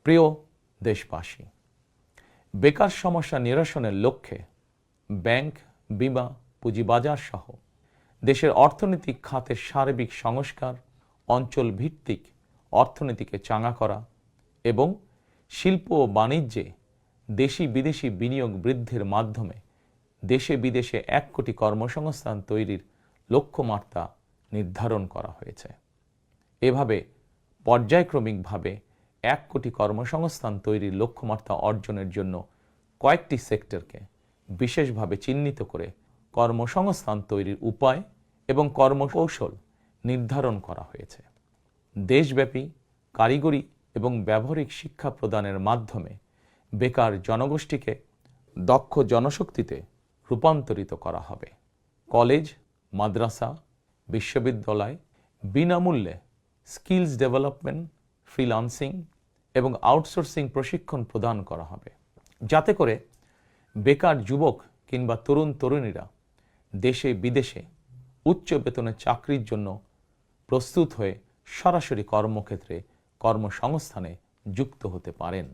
প্রিয় দেশবাসী, বেকার সমস্যা নিরসনের লক্ষ্যে ব্যাংক, বিমা, পুঁজিবাজার সহ দেশের অর্থনৈতিক খাতের সার্বিক সংস্কার, অঞ্চল ভিত্তিক অর্থনীতিকে চাঙা করা এবং শিল্প ও বাণিজ্যে দেশি বিদেশি বিনিয়োগ বৃদ্ধির মাধ্যমে দেশে বিদেশে 1 কোটি কর্মসংস্থান তৈরির লক্ষ্যমাত্রা নির্ধারণ করা হয়েছে। এভাবে পর্যায়ক্রমিকভাবে 1 কোটি কর্মসংস্থান তৈরির লক্ষ্যমাত্রা অর্জনের জন্য কয়েকটি সেক্টরকে বিশেষভাবে চিহ্নিত করে কর্মসংস্থান তৈরির উপায় এবং কর্মকৌশল নির্ধারণ করা হয়েছে। দেশব্যাপী কারিগরি এবং ব্যবহারিক শিক্ষা প্রদানের মাধ্যমে বেকার জনগোষ্ঠীকে দক্ষ জনশক্তিতে রূপান্তরিত করা হবে। কলেজ, মাদ্রাসা, বিশ্ববিদ্যালয় বিনামূল্যে স্কিলস ডেভেলপমেন্ট, ফ্রিল্যান্সিং এবং আউটসোর্সিং প্রশিক্ষণ প্রদান করা হবে, যাতে করে বেকার যুবক কিংবা তরুণ তরুণীরা দেশে বিদেশে উচ্চ বেতনের চাকরির জন্য প্রস্তুত হয়ে সরাসরি কর্মক্ষেত্রে কর্মসংস্থানে যুক্ত হতে পারেন।